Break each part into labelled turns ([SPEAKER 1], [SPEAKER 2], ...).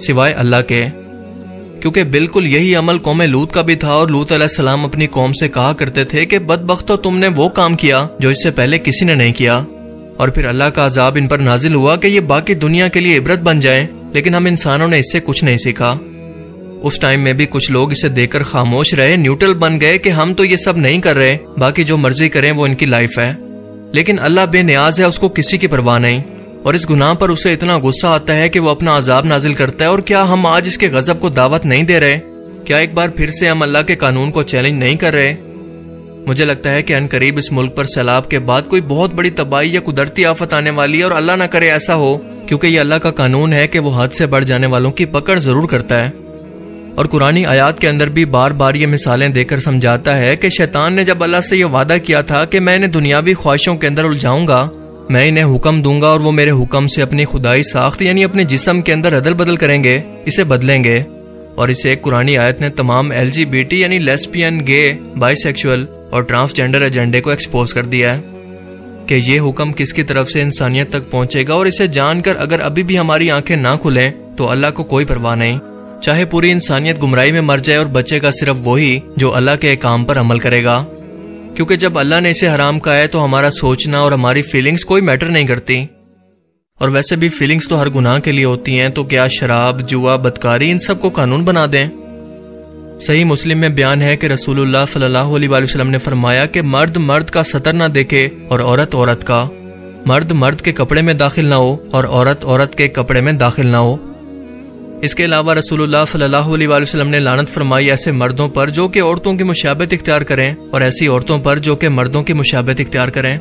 [SPEAKER 1] سوائے اللہ کے، کیونکہ بالکل یہی عمل قوم لوط کا بھی تھا، اور لوط علیہ السلام اپنی قوم سے کہا کرتے تھے کہ بدبختو تم نے وہ کام کیا جو اس سے پہلے کسی نے نہیں کیا، اور پھر اللہ کا عذاب ان پر نازل ہوا کہ یہ باقی دنیا کے لیے عبرت بن جائیں، لیکن ہم انسانوں نے اس سے کچھ نہیں سیکھا۔ اس ٹائم میں بھی کچھ لوگ اسے دیکھ کر خاموش رہے، نیوٹرل بن گئے کہ ہم تو یہ سب نہیں کر رہے، باقی جو مرضی کریں وہ ان کی لائف ہے، لیکن اللہ بے نیاز ہے، اس کو کسی کی پرواہ نہیں، اور اس گناہ پر اسے اتنا غصہ آتا ہے کہ وہ اپنا عذاب نازل کرتا ہے۔ اور کیا ہم آج اس کے غضب کو دعوت نہیں دے رہے؟ کیا ایک بار پھر سے ہم اللہ کے قانون کو چیلنج نہیں کر رہے؟ مجھے لگتا ہے کہ ان قریب اس ملک پر سیلاب کے بعد کوئی بہت بڑی تباہی یا قدرتی آفت آنے والی ہے، اور اللہ نہ کرے ایسا ہو، کیونکہ یہ اللہ کا قانون ہے کہ وہ حد سے بڑھ جانے والوں کی پکڑ ضرور کرتا ہے۔ اور قرآنی آیات کے اندر بھی بار بار یہ مثالیں دے کر سمجھاتا ہے کہ شیطان نے جب اللہ سے یہ وعدہ کیا تھا کہ میں انہیں دنیاوی خواہشوں کے اندر الجھاؤں گا، میں انہیں حکم دوں گا اور وہ میرے حکم سے اپنی خدائی ساخت یعنی اپنے جسم کے اندر عدل بدل کریں گے، اسے بدلیں گے، اور اسے ایک قرآنی آیت نے تمام LGBT یعنی لیسبین، گے، بائی سیکشول اور ٹرانسجینڈر ایجنڈے کو ایکسپوز کر دیا ہے کہ یہ حکم کس کی طرف سے انسانیت تک پہنچے گا، اور اسے جان کر اگر ابھی بھی ہماری آنکھیں نہ کھلیں تو اللہ کو کوئی پرواہ نہیں، چاہے پوری انسانیت گمراہی میں مر جائے اور بچے گا صرف وہی جو اللہ کے احکام پر عمل کرے گا، کیونکہ جب اللہ نے اسے حرام کہا ہے تو ہمارا سوچنا اور ہماری فیلنگز کوئی میٹر نہیں کرتی، اور ویسے بھی فیلنگز تو ہر گناہ کے لیے ہوتی ہیں، تو کیا شراب، جوا، بدکاری ان سب کو قانون بنا دیں؟ صحیح مسلم میں بیان ہے کہ رسول اللہ صلی اللہ علیہ وسلم نے فرمایا کہ مرد مرد کا سطر نہ دیکھے اور عورت عورت کا، مرد مرد کے کپڑے میں داخل نہ ہو اور عورت عورت کے کپڑے میں داخل نہ ہو۔ اس کے علاوہ رسول اللہ صلی اللہ علیہ وسلم نے لعنت فرمائی ایسے مردوں پر جو کہ عورتوں کی مشابہت اختیار کریں، اور ایسی عورتوں پر جو کہ مردوں کی مشابہت اختیار کریں۔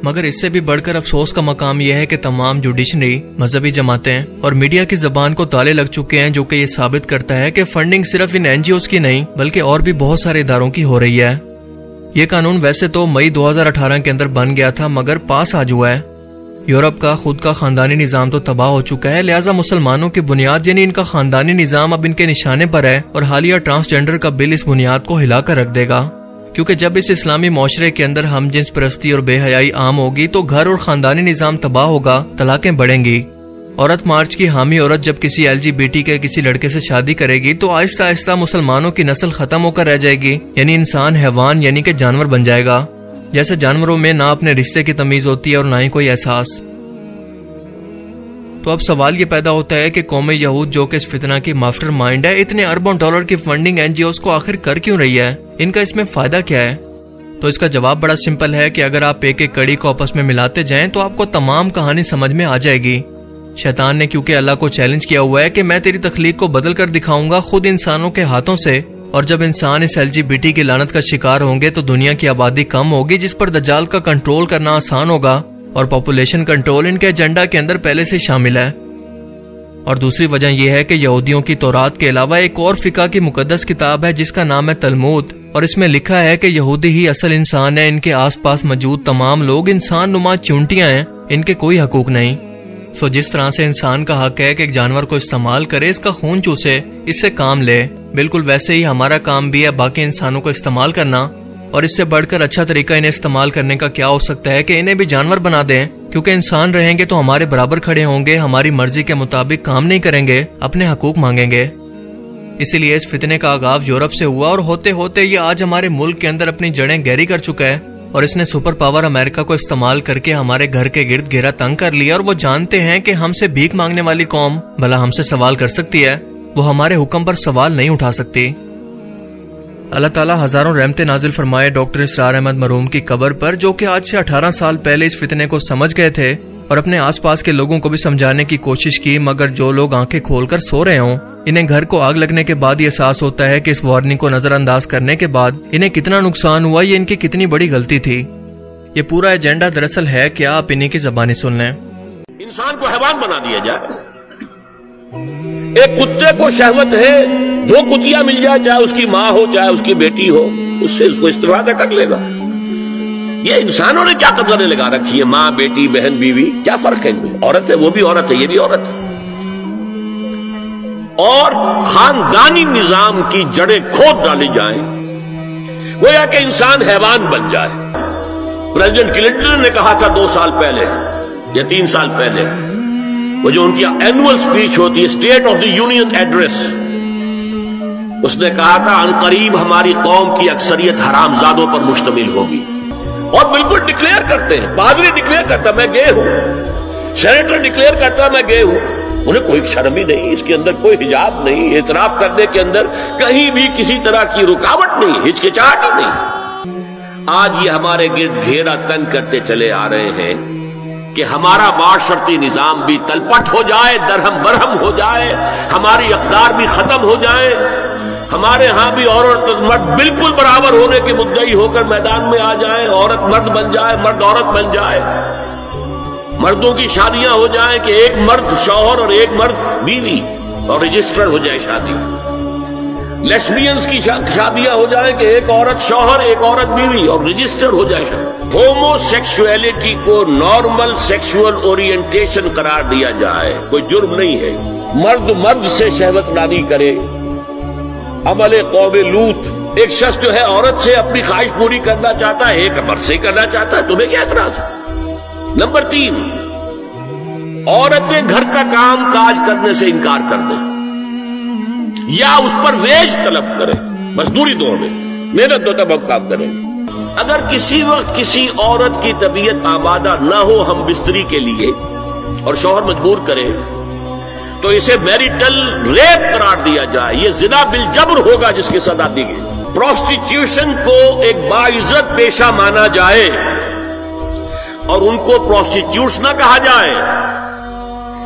[SPEAKER 1] مگر اس سے بھی بڑھ کر افسوس کا مقام یہ ہے کہ تمام جوڈیشنری، مذہبی جماعتیں اور میڈیا کی زبان کو تالے لگ چکے ہیں، جو کہ یہ ثابت کرتا ہے کہ فنڈنگ صرف ان NGOs کی نہیں بلکہ اور بھی بہت سارے اداروں کی ہو رہی ہے۔ یہ قانون ویسے تو مئی 2018 کے اندر بن گیا تھا، مگر پاس آ ہوا ہے۔ یورپ کا خود کا خاندانی نظام تو تباہ ہو چکا ہے، لہٰذا مسلمانوں کی بنیاد یعنی ان کا خاندانی نظام اب ان کے نشانے پر ہے، اور حالیہ ٹرانسجینڈر کا بل اس بنیاد کو ہلا کر رکھ دے گا، کیونکہ جب اس اسلامی معاشرے کے اندر ہم جنس پرستی اور بے حیائی عام ہوگی تو گھر اور خاندانی نظام تباہ ہوگا، طلاقیں بڑھیں گی۔ عورت مارچ کی حامی عورت جب کسی LGBT کے کسی لڑکے سے شادی کرے گی تو آہستہ آہستہ مسلمانوں کی نسل ختم ہو کر رہ جائے گی، یعنی انسان حیوان یعنی کہ جانور بن جائے گا، جیسے جانوروں میں نہ اپنے رشتے کی تمیز ہوتی ہے اور نہ ہی کوئی احساس۔ تو اب سوال یہ پیدا ہوتا ہے کہ قوم یہود جو کہ اس فتنہ کی ماسٹر مائنڈ ہے، اتنے اربوں ڈالر کی فنڈنگ NGOs کو آخر کر کیوں رہی ہے؟ ان کا اس میں فائدہ کیا ہے؟ تو اس کا جواب بڑا سمپل ہے کہ اگر آپ ایک ایک کڑی کو آپس میں ملاتے جائیں تو آپ کو تمام کہانی سمجھ میں آ جائے گی۔ شیطان نے کیونکہ اللہ کو چیلنج کیا ہوا ہے کہ میں تیری تخلیق کو بدل کر دکھاؤں گا خود انسانوں کے ہاتھوں سے، اور جب انسان اس LGBT کی لعنت کا شکار ہوں گے تو دنیا کی آبادی کم ہوگی، جس پر دجال کا کنٹرول کرنا آسان ہوگا، اور پاپولیشن کنٹرول ان کے ایجنڈا کے اندر پہلے سے شامل ہے۔ اور دوسری وجہ یہ ہے کہ یہودیوں کی تورات کے علاوہ ایک اور فقہ کی مقدس کتاب ہے جس کا نام ہے تلمود، اور اس میں لکھا ہے کہ یہودی ہی اصل انسان ہے، ان کے آس پاس موجود تمام لوگ انسان نما چونٹیاں ہیں، ان کے کوئی حقوق نہیں۔ جس طرح سے انسان کا حق ہے کہ ایک جانور کو استعمال کرے، اس کا خون چوسے، اس سے کام لے، بالکل ویسے ہی ہمارا کام بھی ہے باقی انسانوں کو استعمال کرنا، اور اس سے بڑھ کر اچھا طریقہ انہیں استعمال کرنے کا کیا ہو سکتا ہے کہ انہیں بھی جانور بنا دیں، کیونکہ انسان رہیں گے تو ہمارے برابر کھڑے ہوں گے، ہماری مرضی کے مطابق کام نہیں کریں گے، اپنے حقوق مانگیں گے۔ اسی لیے اس فتنے کا آغاز یورپ سے ہوا، اور ہوتے ہوتے یہ آج ہمارے ملک کے اندر اپنی جڑیں گہری کر چکا ہے، اور اس نے سپر پاور امریکہ کو استعمال کر کے ہمارے گھر کے گرد گھیرا تنگ کر لیا، اور وہ جانتے ہیں کہ ہم سے بھیک مانگنے والی قوم بھلا ہم سے سوال کر سکتی ہے، وہ ہمارے حکم پر سوال نہیں اٹھا سکتی۔ اللہ تعالیٰ ہزاروں رحمتیں نازل فرمائے ڈاکٹر اسرار احمد مرحوم کی قبر پر، جو کہ آج سے 18 سال پہلے اس فتنے کو سمجھ گئے تھے اور اپنے آس پاس کے لوگوں کو بھی سمجھانے کی کوشش کی، مگر جو لوگ آنکھیں کھول کر سو رہے ہوں، انہیں گھر کو آگ لگنے کے بعد یہ احساس ہوتا ہے کہ اس وارننگ کو نظر انداز کرنے کے بعد انہیں کتنا نقصان ہوا، یہ ان کی کتنی بڑی غلطی تھی۔ یہ پورا ایجنڈا دراصل ہے کہ آپ انہیں کی زبانی سن لیں۔
[SPEAKER 2] انسان کو حیوان بنا دیا جائے۔ ایک کتے کو شہوت ہے، جو کتیا مل جائے، چاہے اس کی ماں ہو چاہے اس کی بیٹی ہو، اس سے اس کو استفادہ کر لے گا۔ یہ انسانوں نے کیا قدریں لگا رکھی ہے، ماں، بیٹی، بہن، بیوی، کیا فرق ہے ان میں؟ عورت ہے وہ بھی عورت ہے، یہ بھی عورت ہے۔ اور خاندانی نظام کی جڑیں کھود ڈالی جائیں، گویا کہ انسان حیوان بن جائے۔ پریزیڈنٹ کلنٹن نے کہا تھا 2 سال پہلے یا 3 سال پہلے وہ جو ان کی اینوئل سپیچ ہوتی ہے، State of the Union address, اس نے کہا تھا ان قریب ہماری قوم کی اکثریت حرام زادوں پر مشتمل ہوگی، اور بالکل ڈکلیئر کرتے ہیں، پادری ڈکلیئر کرتا میں گئے ہوں، سینیٹر ڈکلیئر کرتا میں گئے ہوں، انہیں کوئی شرم ہی نہیں، اس کے اندر کوئی حجاب نہیں، اعتراف کرنے کے اندر کہیں بھی کسی طرح کی رکاوٹ نہیں، ہچکچاہٹ ہی نہیں۔ آج یہ ہمارے گرد گھیرا تنگ کرتے چلے آ رہے ہیں کہ ہمارا معاشرتی نظام بھی تلپٹ ہو جائے، درہم برہم ہو جائے، ہماری اقدار بھی ختم ہو جائے، ہمارے ہاں بھی عورت اور مرد بالکل برابر ہونے کے مدعی ہو کر میدان میں آ جائے، عورت مرد بن جائے، مرد عورت بن جائے، مردوں کی شادیاں ہو جائیں کہ ایک مرد شوہر اور ایک مرد بیوی اور رجسٹر ہو جائے شادی، لیسبینز کی شادیاں ہو جائیں کہ ایک عورت شوہر ایک عورت بیوی اور رجسٹر ہو جائے شادی، ہومو سیکسولیٹی کو نارمل سیکسول اورینٹیشن قرار دیا جائے، کوئی جرم نہیں ہے، مرد مرد سے شہوت رانی کرے، عمل قوم لوط، ایک شخص جو ہے عورت سے اپنی خواہش پوری کرنا چاہتا ہے، ایک مرد سے کرنا چاہتا ہے، تمہیں کیا اعتراض ہے؟ نمبر 3، عورتیں گھر کا کام کاج کرنے سے انکار کر دیں یا اس پر ویج طلب کریں، مزدوری دو ہمیں، محنت دو تب ہم کام کریں۔ اگر کسی وقت کسی عورت کی طبیعت آمادہ نہ ہو ہم بستری کے لیے اور شوہر مجبور کرے تو اسے میریٹل ریپ قرار دیا جائے، یہ زنا بالجبر ہوگا جس کی سزا دی گئی۔ پروسٹیٹیوشن کو ایک باعزت پیشہ مانا جائے اور ان کو پروسٹیٹیوٹس نہ کہا جائے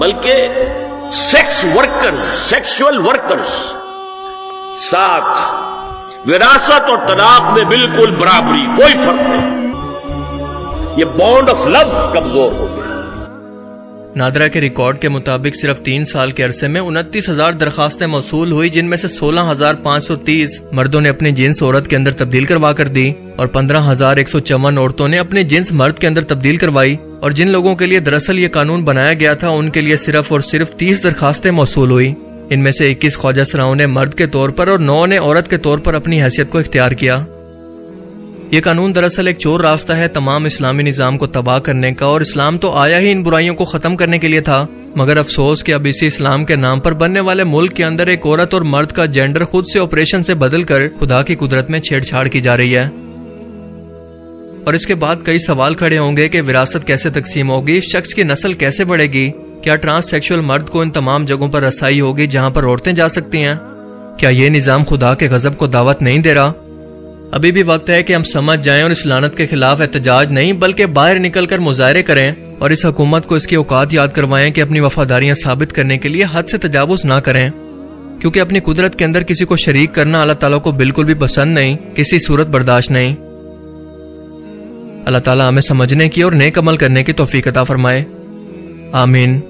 [SPEAKER 2] بلکہ سیکس ورکرز، سیکسول ورکرز۔ 7، وراثت اور طلاق میں بالکل برابری، کوئی فرق نہیں، یہ بانڈ آف لو کمزور ہو گیا۔
[SPEAKER 1] نادرا کے ریکارڈ کے مطابق صرف 3 سال کے عرصے میں 29,000 درخواستیں موصول ہوئی، جن میں سے 16,530 مردوں نے اپنی جنس عورت کے اندر تبدیل کروا کر دی اور 15,154 عورتوں نے اپنی جنس مرد کے اندر تبدیل کروائی، اور جن لوگوں کے لیے دراصل یہ قانون بنایا گیا تھا ان کے لیے صرف اور صرف 30 درخواستیں موصول ہوئی۔ ان میں سے 21 خواجہ سراؤں نے مرد کے طور پر اور 9 نے عورت کے طور پر اپنی حیثیت کو اختیار کیا۔ یہ قانون دراصل ایک چور راستہ ہے تمام اسلامی نظام کو تباہ کرنے کا، اور اسلام تو آیا ہی ان برائیوں کو ختم کرنے کے لیے تھا، مگر افسوس کہ اب اسی اسلام کے نام پر بننے والے ملک کے اندر ایک عورت اور مرد کا جینڈر خود سے آپریشن سے بدل کر خدا کی قدرت میں چھیڑ چھاڑ کی جا رہی ہے۔ اور اس کے بعد کئی سوال کھڑے ہوں گے کہ وراثت کیسے تقسیم ہوگی، اس شخص کی نسل کیسے بڑھے گی، کیا ٹرانس سیکشول مرد کو ان تمام جگہوں پر رسائی ہوگی جہاں پر عورتیں جا سکتی ہیں؟ کیا یہ نظام خدا کے غضب کو دعوت نہیں دے رہا؟ ابھی بھی وقت ہے کہ ہم سمجھ جائیں اور اس لعنت کے خلاف احتجاج نہیں بلکہ باہر نکل کر مظاہرے کریں، اور اس حکومت کو اس کی اوقات یاد کروائیں کہ اپنی وفاداریاں ثابت کرنے کے لیے حد سے تجاوز نہ کریں، کیونکہ اپنی قدرت کے اندر کسی کو شریک کرنا اللہ تعالیٰ کو بالکل بھی پسند نہیں، کسی صورت برداشت نہیں۔ اللہ تعالیٰ ہمیں سمجھنے کی اور نیک عمل کرنے کی توفیق عطا فرمائے، آمین۔